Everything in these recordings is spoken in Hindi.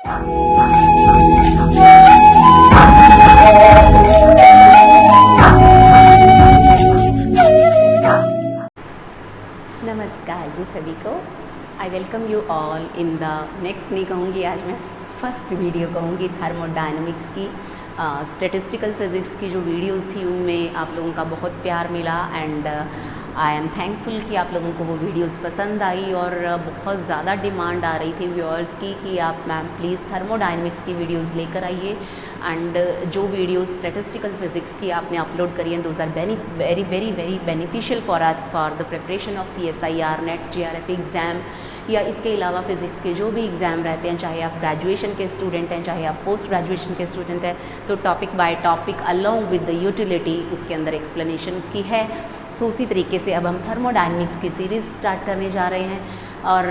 नमस्कार जी सभी को। I welcome you all in the next, नहीं कहूँगी आज मैं फर्स्ट वीडियो कहूँगी थर्मोडायनेमिक्स की। स्टैटिस्टिकल फिज़िक्स की जो वीडियोस थी उनमें आप लोगों का बहुत प्यार मिला एंड आई एम थैंकफुल कि आप लोगों को वो वीडियोस पसंद आई। और बहुत ज़्यादा डिमांड आ रही थी व्यूअर्स की कि आप मैम प्लीज़ थर्मोडायनेमिक्स की वीडियोस लेकर आइए। एंड जो वीडियोस स्टैटिस्टिकल फिज़िक्स की आपने अपलोड करी हैं those are very very very beneficial for us for the preparation of CSIR NET JRF exam, या इसके अलावा फ़िज़िक्स के जो भी एग्ज़ाम रहते हैं, चाहे आप ग्रेजुएशन के स्टूडेंट हैं चाहे आप पोस्ट ग्रेजुएशन के स्टूडेंट हैं, तो topic by topic along with the utility उसके अंदर एक्सप्लेनेशन की है। सो उसी तरीके से अब हम थर्मोडायनेमिक्स की सीरीज़ स्टार्ट करने जा रहे हैं। और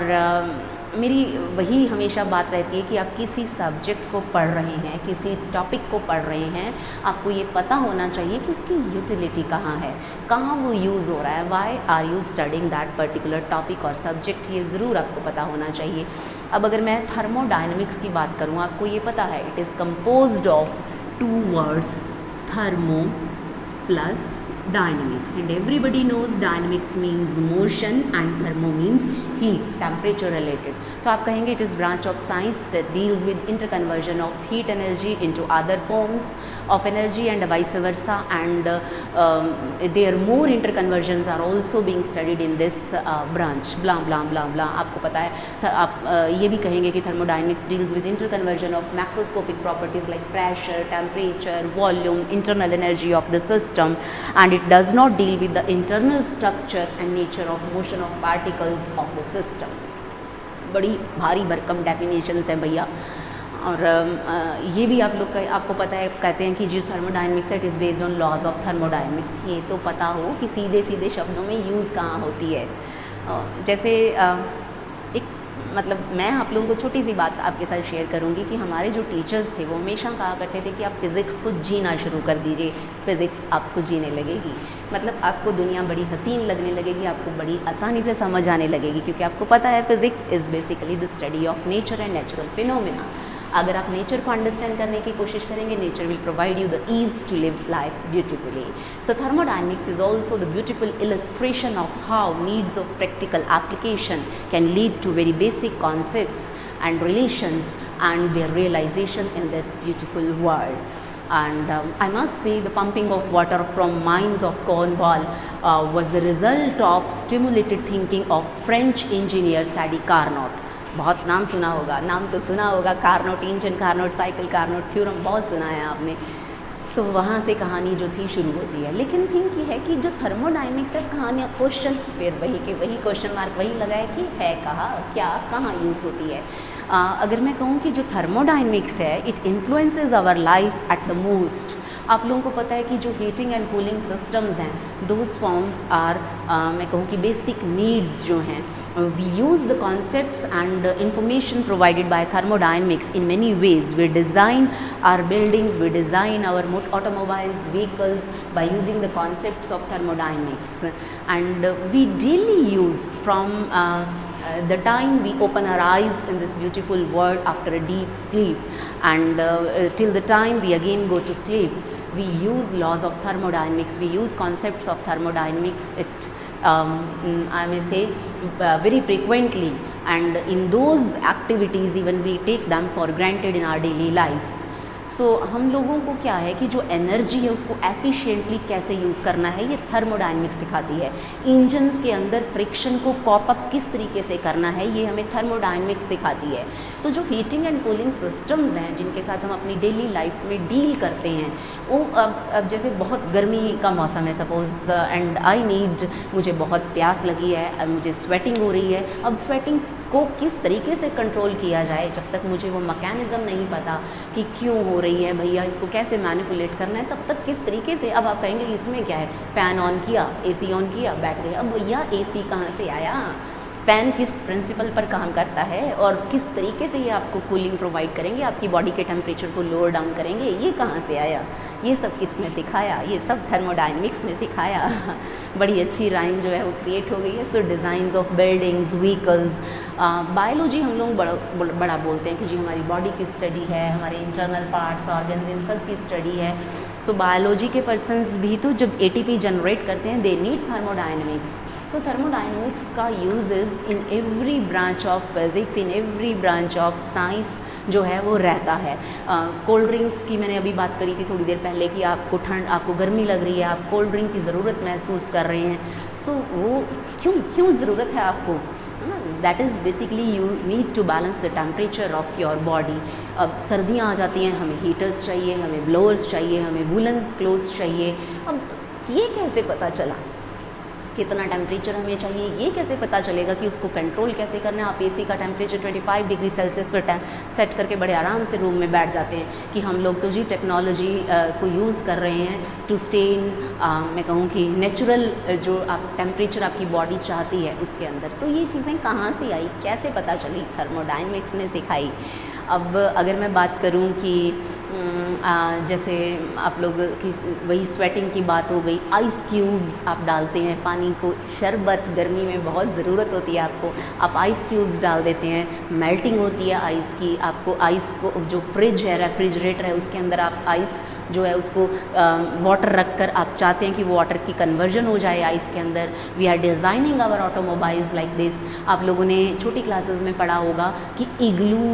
मेरी वही हमेशा बात रहती है कि आप किसी सब्जेक्ट को पढ़ रहे हैं, किसी टॉपिक को पढ़ रहे हैं, आपको ये पता होना चाहिए कि उसकी यूटिलिटी कहाँ है, कहाँ वो यूज़ हो रहा है, why are you studying that particular topic और सब्जेक्ट, ये ज़रूर आपको पता होना चाहिए। अब अगर मैं थर्मोडायनेमिक्स की बात करूँ, आपको ये पता है it is composed of 2 words, thermo plus dynamics, and everybody knows dynamics means motion and thermo means heat, temperature related. तो आप कहेंगे it is branch of science that deals with interconversion of heat energy into other forms of energy and vice versa, and there more interconversions are also being studied in this branch, blah blah blah blah। आपको पता है आप ये भी कहेंगे कि thermodynamics deals with interconversion of macroscopic properties like pressure, temperature, volume, internal energy of the system, and it does not deal with the internal structure and nature of motion of particles of the system। बड़ी भारी भरकम डेफिनेशंस हैं भैया। और ये भी आप लोग आपको पता है, कहते हैं कि जो थर्मोडायनेमिक्स है it is based on laws of thermodynamics. ये तो पता हो कि सीधे सीधे शब्दों में यूज़ कहाँ होती है। जैसे एक मतलब मैं आप लोगों को छोटी सी बात आपके साथ शेयर करूंगी कि हमारे जो टीचर्स थे वो हमेशा कहा करते थे कि आप फिज़िक्स को जीना शुरू कर दीजिए, फ़िज़िक्स आपको जीने लगेगी। मतलब आपको दुनिया बड़ी हसीन लगने लगेगी, आपको बड़ी आसानी से समझ आने लगेगी, क्योंकि आपको पता है physics is basically the study of nature and natural phenomena. अगर आप नेचर को अंडरस्टैंड करने की कोशिश करेंगे, nature will provide you the ease to live life beautifully. So thermodynamics is also the beautiful illustration of how needs of practical application can lead to very basic concepts and relations and their realization in this beautiful world. And I must say the pumping of water from mines of Cornwall was the result of stimulated thinking of French engineer Sadi Carnot। बहुत नाम सुना होगा, नाम तो सुना होगा, Carnot engine, Carnot cycle, Carnot theorem, बहुत सुना है आपने। सो वहाँ से कहानी जो थी शुरू होती है। लेकिन थिंक ये है कि जो थर्मोडायनेमिक्स है कहानी क्वेश्चन फिर वही के वही क्वेश्चन मार्क वही लगाए कि है कहाँ, क्या, कहाँ यूज़ होती है। अगर मैं कहूँ कि जो थर्मोडायनेमिक्स है it influences our life at the most. आप लोगों को पता है कि जो हीटिंग एंड कूलिंग सिस्टम्स हैं दोज फॉर्म्स आर मैं कहूँ कि बेसिक नीड्स जो हैं। We use the concepts and information provided by thermodynamics in many ways. We design our buildings, we design our automobiles, vehicles by using the concepts of thermodynamics, and we daily use from the time we open our eyes in this beautiful world after a deep sleep, and till the time we again go to sleep, we use laws of thermodynamics, we use concepts of thermodynamics, I may say very frequently, and in those activities even we take them for granted in our daily lives। सो हम लोगों को क्या है कि जो एनर्जी है उसको एफिशिएंटली कैसे यूज़ करना है ये थर्मोडायनेमिक्स सिखाती है। इंजन्स के अंदर फ्रिक्शन को कॉप अप किस तरीके से करना है ये हमें थर्मोडायनेमिक्स सिखाती है। तो जो हीटिंग एंड कूलिंग सिस्टम्स हैं जिनके साथ हम अपनी डेली लाइफ में डील करते हैं, वो अब जैसे बहुत गर्मी का मौसम है सपोज़, एंड आई नीड, मुझे बहुत प्यास लगी है, मुझे स्वेटिंग हो रही है। अब स्वेटिंग को किस तरीके से कंट्रोल किया जाए, जब तक मुझे वो मैकेनिज़्म नहीं पता कि क्यों हो रही है भैया, इसको कैसे मैनिपुलेट करना है, तब तक किस तरीके से। अब आप कहेंगे इसमें क्या है, फ़ैन ऑन किया, AC ऑन किया, बैठ गए। अब भैया AC कहाँ से आया, फ़ैन किस प्रिंसिपल पर काम करता है और किस तरीके से ये आपको कूलिंग प्रोवाइड करेंगे, आपकी बॉडी के टेम्परेचर को लोअर डाउन करेंगे, ये कहाँ से आया, ये सब किसने सिखाया, ये सब थर्मोडायनेमिक्स ने सिखाया। बड़ी अच्छी राइम जो है वो क्रिएट हो गई है। So designs of buildings, vehicles, biology हम लोग बड़ा बोलते हैं कि जी हमारी बॉडी की स्टडी है, हमारे इंटरनल पार्ट्स, ऑर्गन्स, इन सब की स्टडी है। सो बायोलॉजी के पर्सन्स भी तो जब एटीपी जनरेट करते हैं, they need thermodynamics. So thermodynamics का use is in every branch of physics, in every branch of science जो है वो रहता है। कोल्ड ड्रिंक्स की मैंने अभी बात करी थी थोड़ी देर पहले कि आपको गर्मी लग रही है, आप कोल्ड ड्रिंक की ज़रूरत महसूस कर रहे हैं। सो वो क्यों ज़रूरत है आपको, that is basically you need to balance the temperature of your body. अब सर्दियाँ आ जाती हैं, हमें हीटर्स चाहिए, हमें ब्लोअर्स चाहिए, हमें वूलन क्लोथ्स चाहिए। अब ये कैसे पता चला कितना टेम्परेचर हमें चाहिए, ये कैसे पता चलेगा कि उसको कंट्रोल कैसे करना है। आप एसी का टेम्परेचर 25 डिग्री सेल्सियस पर सेट करके बड़े आराम से रूम में बैठ जाते हैं कि हम लोग तो जी टेक्नोलॉजी को यूज़ कर रहे हैं टू स्टे इन, मैं कहूँ कि नेचुरल जो आप टेम्परेचर आपकी बॉडी चाहती है उसके अंदर। तो ये चीज़ें कहाँ से आई, कैसे पता चली, थर्मोडायनेमिक्स ने सिखाई। अब अगर मैं बात करूँ कि जैसे आप लोग की वही स्वेटिंग की बात हो गई, आइस क्यूब्स आप डालते हैं पानी को, शरबत गर्मी में बहुत ज़रूरत होती है आपको, आप आइस क्यूब्स डाल देते हैं, मेल्टिंग होती है आइस की। आपको आइस को जो फ्रिज है, रेफ्रिजरेटर है, उसके अंदर आप आइस जो है उसको वाटर रख कर आप चाहते हैं कि वो वाटर की कन्वर्जन हो जाए आइस के अंदर। We are designing our automobiles like this. आप लोगों ने छोटी क्लासेस में पढ़ा होगा कि इग्लू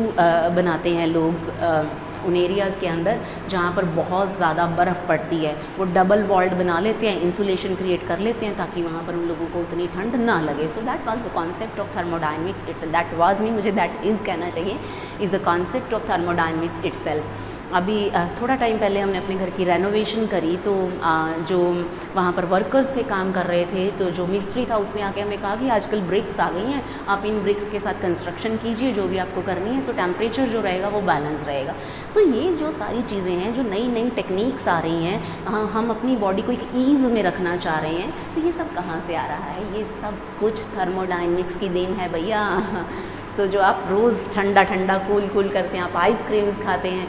बनाते हैं लोग उन एरियाज़ के अंदर जहाँ पर बहुत ज़्यादा बर्फ़ पड़ती है, वो डबल वॉल्ड बना लेते हैं, इंसुलेशन क्रिएट कर लेते हैं ताकि वहाँ पर उन लोगों को उतनी ठंड ना लगे। So that was the concept of thermodynamics it's, that was नहीं, मुझे दैट इज़ कहना चाहिए, is the concept of thermodynamics itself. अभी थोड़ा टाइम पहले हमने अपने घर की रेनोवेशन करी, तो जो वहाँ पर वर्कर्स थे काम कर रहे थे, तो जो मिस्त्री था उसने आके हमें कहा कि आजकल ब्रिक्स आ गई हैं, आप इन ब्रिक्स के साथ कंस्ट्रक्शन कीजिए जो भी आपको करनी है, सो टेम्परेचर जो रहेगा वो बैलेंस रहेगा। सो ये जो सारी चीज़ें हैं, जो नई नई टेक्निक्स आ रही हैं, हम अपनी बॉडी को एक ईज़ में रखना चाह रहे हैं, तो ये सब कहाँ से आ रहा है, ये सब कुछ थर्मोडायनेमिक्स की देन है भैया। सो जो आप रोज़ ठंडा ठंडा कूल करते हैं, आप आइसक्रीम्स खाते हैं,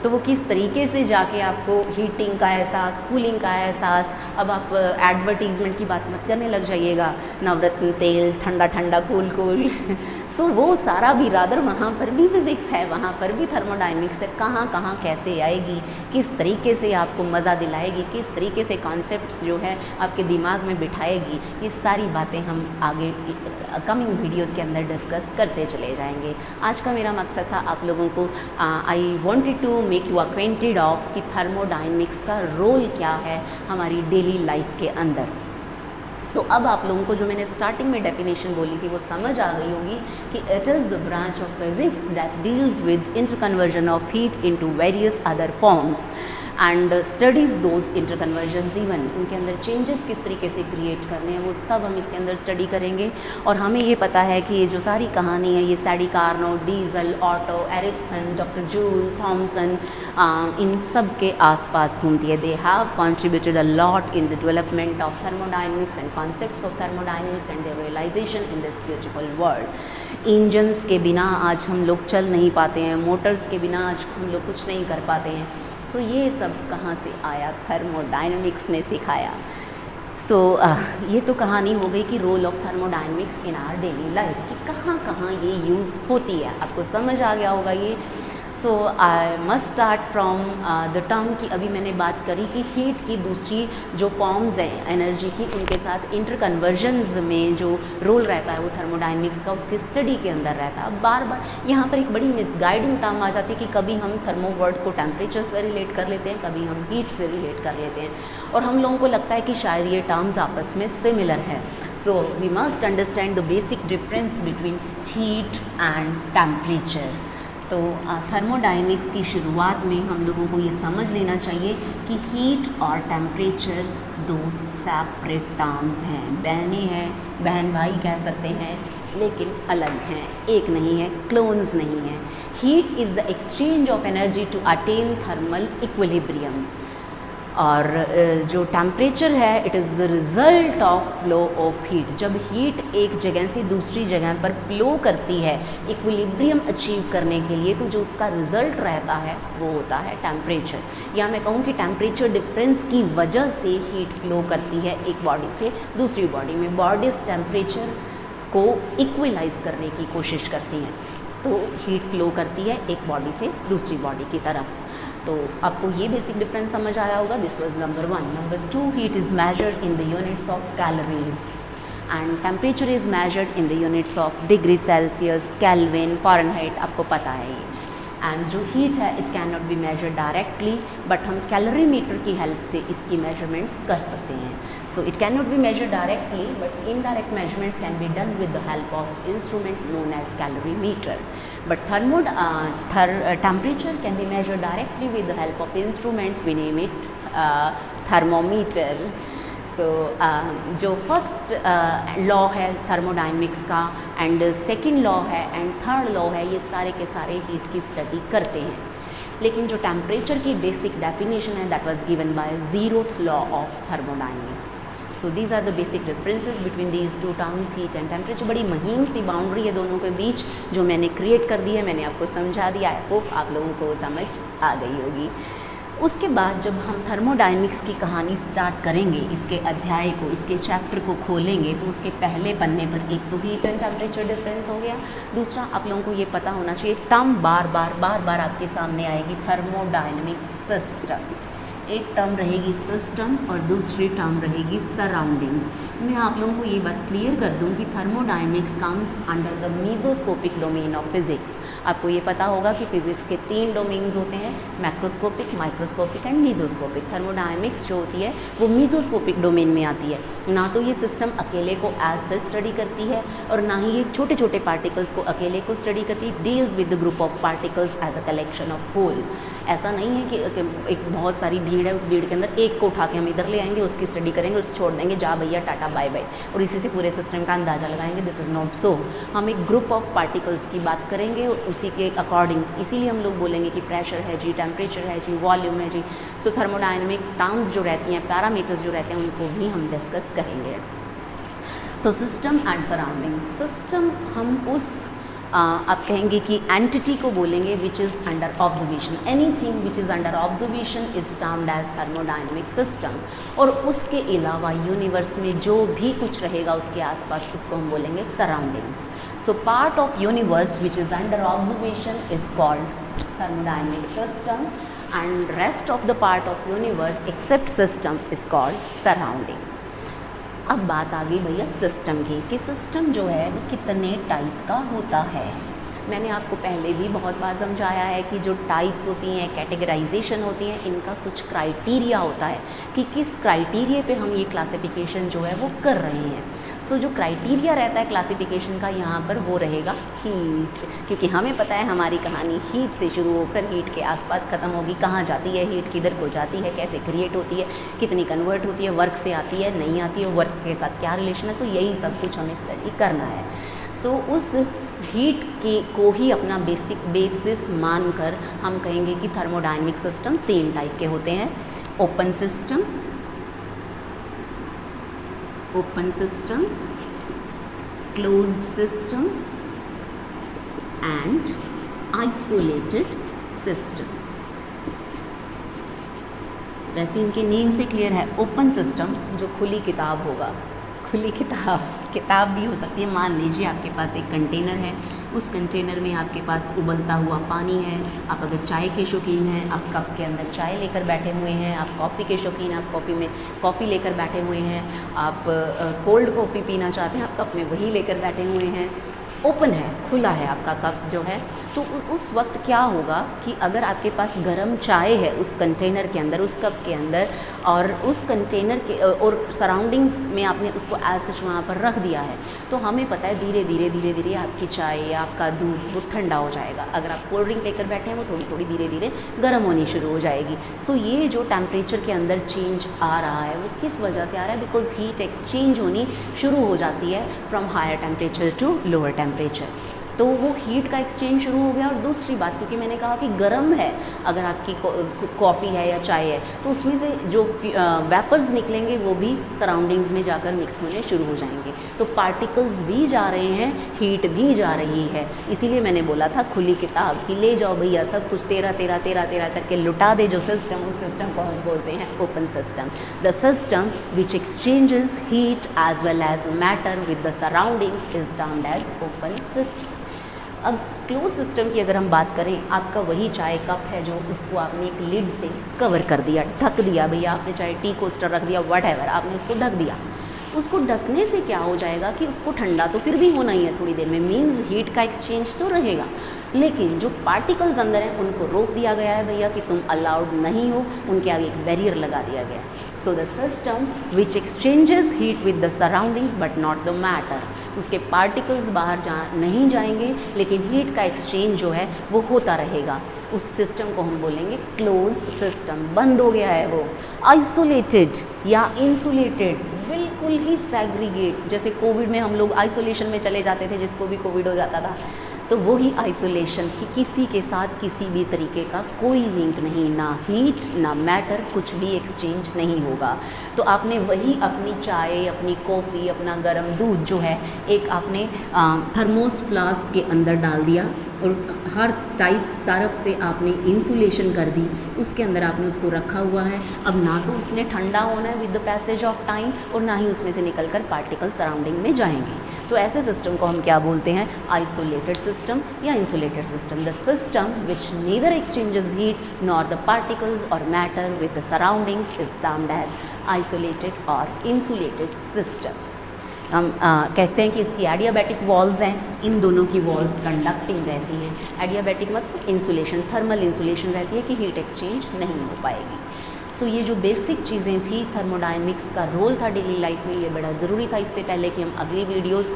तो वो किस तरीके से जाके आपको हीटिंग का एहसास, कूलिंग का एहसास। अब आप एडवर्टीज़मेंट की बात मत करने लग जाइएगा, नवरत्न तेल ठंडा ठंडा कूल सो वो सारा भी रादर वहाँ पर भी फिज़िक्स है, वहाँ पर भी थर्मोडायनेमिक्स है। कहाँ कहाँ कैसे आएगी, किस तरीके से आपको मज़ा दिलाएगी, किस तरीके से कॉन्सेप्ट्स जो है आपके दिमाग में बिठाएगी, ये सारी बातें हम आगे कमिंग वीडियोस के अंदर डिस्कस करते चले जाएंगे। आज का मेरा मकसद था आप लोगों को I wanted to make you acquainted of कि थर्मोडायनेमिक्स का रोल क्या है हमारी डेली लाइफ के अंदर। सो अब आप लोगों को जो मैंने स्टार्टिंग में डेफिनेशन बोली थी वो समझ आ गई होगी कि it is the branch of physics that deals with interconversion of heat into various other forms and studies those interconversions, even उनके अंदर चेंजेस किस तरीके से क्रिएट करने हैं वो सब हम इसके अंदर स्टडी करेंगे। और हमें ये पता है कि ये जो सारी कहानी है ये Sadi Carnot, Diesel, Otto, Ericsson, doctor Joule, Thomson, इन सब के आसपास घूमती है। They have contributed a lot in the development of thermodynamics and concepts of thermodynamics and their realisation in this beautiful world. Engines के बिना आज हम लोग चल नहीं पाते हैं, मोटर्स के बिना आज हम लोग कुछ नहीं कर पाते हैं। सो ये सब कहाँ से आया, थर्मोडायनेमिक्स ने सिखाया। सो ये तो कहानी हो गई कि role of thermodynamics in our daily life कि कहाँ कहाँ ये यूज़ होती है, आपको समझ आ गया होगा ये। So I must start from the term की अभी मैंने बात करी कि हीट की दूसरी जो फॉर्म्स हैं एनर्जी की, उनके साथ इंटरकन्वर्जन्स में जो रोल रहता है वो थर्मोडायनेमिक्स का उसकी स्टडी के अंदर रहता है। बार बार यहाँ पर एक बड़ी मिसगाइडिंग टर्म आ जाती है कि कभी हम थर्मो वर्ड को टेम्परेचर से रिलेट कर लेते हैं, कभी हम हीट से रिलेट कर लेते हैं, और हम लोगों को लगता है कि शायद ये टर्म्स आपस में सिमिलर है। So we must understand the basic difference between heat and temperature. तो थर्मोडायनेमिक्स की शुरुआत में हम लोगों को ये समझ लेना चाहिए कि हीट और टेम्परेचर दो सेपरेट टर्म्स हैं, बहनें हैं, बहन भाई कह सकते हैं, लेकिन अलग हैं, एक नहीं है, क्लोन्स नहीं हैं। Heat is the exchange of energy to attain thermal equilibrium. और जो टेम्परेचर है it is the result of flow of heat. जब हीट एक जगह से दूसरी जगह पर फ्लो करती है इक्विलिब्रियम अचीव करने के लिए, तो जो उसका रिज़ल्ट रहता है वो होता है टेम्परेचर। या मैं कहूँ कि टेम्परेचर डिफरेंस की वजह से हीट फ्लो करती है एक बॉडी से दूसरी बॉडी में। बॉडीज टेम्परेचर को इक्वलाइज करने की कोशिश करती हैं, तो हीट फ्लो करती है एक बॉडी से दूसरी बॉडी की तरफ। तो आपको ये बेसिक डिफरेंस समझ आया होगा। This was number 1। Number 2, heat is measured in the units of calories and temperature is measured in the units of degree Celsius, kelvin, Fahrenheit, आपको पता है ये। एंड जो हीट है it can not be measured directly, but हम कैलोरीमीटर की हेल्प से इसकी मेजरमेंट्स कर सकते हैं। So it can not be measured directly, but indirect measurements can be done with the help of instrument known as calorimeter. But temperature can be measured directly with the help of instruments, we name it thermometer. So जो फर्स्ट लॉ है थर्मोडाइनमिक्स का एंड सेकंड लॉ है एंड थर्ड लॉ है, ये सारे के सारे हीट की स्टडी करते हैं। लेकिन जो टेम्परेचर की बेसिक डेफिनेशन है that was given by 0th law of thermodynamics. So these are the basic differences between these two terms, heat and temperature. बड़ी महीन सी बाउंड्री है दोनों के बीच जो मैंने क्रिएट कर दी है, मैंने आपको समझा दिया। आई होप आप लोगों को समझ आ गई होगी। उसके बाद जब हम थर्मोडायनेमिक्स की कहानी स्टार्ट करेंगे, इसके अध्याय को, इसके चैप्टर को खोलेंगे, तो उसके पहले पन्ने पर एक तो हीट एंड टेम्परेचर डिफरेंस हो गया। दूसरा आप लोगों को ये पता होना चाहिए, टर्म बार बार आपके सामने आएगी, थर्मोडायनेमिक सिस्टम। एक टर्म रहेगी सिस्टम और दूसरी टर्म रहेगी सराउंडिंग्स। मैं आप लोगों को ये बात क्लियर कर दूं कि thermodynamics comes under the mesoscopic domain of physics. आपको ये पता होगा कि फिजिक्स के 3 डोमेन्स होते हैं, macroscopic, microscopic and mesoscopic. Thermodynamics जो होती है वो मीजोस्कोपिक डोमेन में आती है। ना तो ये सिस्टम अकेले को एज सच स्टडी करती है और ना ही ये छोटे छोटे पार्टिकल्स को अकेले को स्टडी करती है। Deals with the group of particles as a collection of whole. ऐसा नहीं है कि एक बहुत सारी भीड़ है, उस भीड़ के अंदर एक को उठा के हम इधर ले आएंगे, उसकी स्टडी करेंगे, उसको छोड़ देंगे, जा भैया टाटा बाय बाय, और इसी से पूरे सिस्टम का अंदाज़ा लगाएंगे। This is not so. हम एक ग्रुप ऑफ पार्टिकल्स की बात करेंगे और उसी के अकॉर्डिंग, इसीलिए हम लोग बोलेंगे कि प्रेशर है जी, टेम्परेचर है जी, वॉल्यूम है जी। सो थर्मोडायनेमिक टर्म्स जो रहती हैं, पैरामीटर्स जो रहते हैं, उनको भी हम डिस्कस करेंगे। So system and surrounding. System हम उस आप कहेंगे कि एंटिटी को बोलेंगे which is under observation. Anything which is under observation is termed as thermodynamic system. और उसके अलावा यूनिवर्स में जो भी कुछ रहेगा उसके आसपास, उसको हम बोलेंगे surroundings. So part of universe which is under observation is called thermodynamic system and rest of the part of universe except system is called surrounding. अब बात आ गई भैया सिस्टम की, कि सिस्टम जो है वो कितने टाइप का होता है। मैंने आपको पहले भी बहुत बार समझाया है कि जो टाइप्स होती हैं, कैटेगराइजेशन होती हैं, इनका कुछ क्राइटेरिया होता है कि किस क्राइटेरिया पे हम ये क्लासिफिकेशन जो है वो कर रहे हैं। सो जो क्राइटेरिया रहता है क्लासिफिकेशन का यहाँ पर वो रहेगा हीट, क्योंकि हमें पता है हमारी कहानी हीट से शुरू होकर हीट के आसपास ख़त्म होगी। कहाँ जाती है हीट, किधर को जाती है, कैसे क्रिएट होती है, कितनी कन्वर्ट होती है, वर्क से आती है, नहीं आती है, वर्क के साथ क्या रिलेशन है। सो यही सब कुछ हमें स्टडी करना है। सो उस हीट के को ही अपना बेसिस मानकर हम कहेंगे कि थर्मोडायनेमिक सिस्टम 3 टाइप के होते हैं। Open system, closed system and isolated system. वैसे इनके नेम से क्लियर है। ओपन सिस्टम जो खुली किताब होगा, खुली किताब भी हो सकती है। मान लीजिए आपके पास एक कंटेनर है, उस कंटेनर में आपके पास उबलता हुआ पानी है। आप अगर चाय के शौकीन हैं, आप कप के अंदर चाय लेकर बैठे हुए हैं। आप कॉफ़ी के शौकीन, आप कॉफ़ी में कॉफ़ी लेकर बैठे हुए हैं। आप कोल्ड कॉफ़ी पीना चाहते हैं, आप कप में वही लेकर बैठे हुए हैं। ओपन है, खुला है आपका कप जो है। तो उस वक्त क्या होगा कि अगर आपके पास गर्म चाय है उस कंटेनर के अंदर, उस कप के अंदर, और उस कंटेनर के और सराउंडिंग्स में आपने उसको एज सच वहाँ पर रख दिया है, तो हमें पता है धीरे धीरे आपकी चाय या आपका दूध वो ठंडा हो जाएगा। अगर आप कोल्ड ड्रिंक लेकर बैठे हैं, वो थोड़ी थोड़ी धीरे गर्म होनी शुरू हो जाएगी। सो ये जो टेम्परेचर के अंदर चेंज आ रहा है वो किस वजह से आ रहा है? बिकॉज हीट एक्सचेंज होनी शुरू हो जाती है from higher temperature to lower temperature. तो वो हीट का एक्सचेंज शुरू हो गया। और दूसरी बात, क्योंकि मैंने कहा कि गर्म है, अगर आपकी कॉफ़ी है या चाय है तो उसमें से जो वेपर्स निकलेंगे वो भी सराउंडिंग्स में जाकर मिक्स होने शुरू हो जाएंगे, तो पार्टिकल्स भी जा रहे हैं, हीट भी जा रही है। इसीलिए मैंने बोला था खुली किताब कि ले जाओ भैया सब कुछ 13 करके लुटा दे जो सिस्टम, उस सिस्टम को हम बोलते हैं open system. The system which exchanges heat as well as matter with the surroundings is termed as open system. अब क्लोज सिस्टम की अगर हम बात करें, आपका वही चाय कप है जो उसको आपने एक लिड से कवर कर दिया, ढक दिया भैया, आपने चाहे टी कोस्टर रख दिया, व्हाटएवर, आपने उसको ढक दिया। उसको ढकने से क्या हो जाएगा कि उसको ठंडा तो फिर भी होना ही है थोड़ी देर में, मीन्स हीट का एक्सचेंज तो रहेगा, लेकिन जो पार्टिकल्स अंदर हैं उनको रोक दिया गया है भैया कि तुम अलाउड नहीं हो, उनके आगे एक बैरियर लगा दिया गया है। So the system which exchanges heat with the surroundings but not the matter, उसके पार्टिकल्स बाहर नहीं जाएंगे लेकिन हीट का एक्सचेंज जो है वो होता रहेगा, उस सिस्टम को हम बोलेंगे क्लोज्ड सिस्टम। बंद हो गया है वो। आइसोलेटेड या इंसुलेटेड, बिल्कुल ही सेग्रीगेट, जैसे कोविड में हम लोग आइसोलेशन में चले जाते थे, जिसको भी कोविड हो जाता था, तो वही आइसोलेशन कि किसी के साथ किसी भी तरीके का कोई लिंक नहीं, ना हीट ना मैटर, कुछ भी एक्सचेंज नहीं होगा। तो आपने वही अपनी चाय, अपनी कॉफ़ी, अपना गर्म दूध जो है एक आपने थर्मोस फ्लास्क के अंदर डाल दिया और हर तरफ से आपने इंसुलेशन कर दी, उसके अंदर आपने उसको रखा हुआ है। अब ना तो उसने ठंडा होना है with the passage of time और ना ही उसमें से निकलकर पार्टिकल सराउंडिंग में जाएंगे। तो ऐसे सिस्टम को हम क्या बोलते हैं? आइसोलेटेड सिस्टम या insulated system. The system which neither exchanges heat nor the particles और matter with the surroundings is termed as isolated और इंसुलेटेड सिस्टम। हम कहते हैं कि इसकी एडियाबैटिक वॉल्स हैं, इन दोनों की वॉल्स कंडक्टिंग रहती हैं। एडियाबैटिक मतलब इंसुलेशन, थर्मल इंसुलेशन रहती है कि हीट एक्सचेंज नहीं हो पाएगी। सो ये जो बेसिक चीज़ें थी, थर्मोडायनेमिक्स का रोल था डेली लाइफ में, ये बड़ा ज़रूरी था। इससे पहले कि हम अगली वीडियोस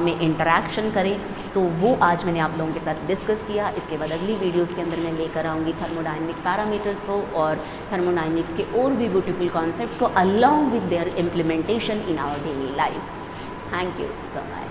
में इंटरेक्शन करें, तो वो आज मैंने आप लोगों के साथ डिस्कस किया। इसके बाद अगली वीडियोस के अंदर मैं लेकर आऊँगी थर्मोडायनेमिक पैरामीटर्स को और थर्मोडायनेमिक्स के और भी ब्यूटीफुल कॉन्सेप्ट्स को along with their implementation in our daily lifes. Thank you so much.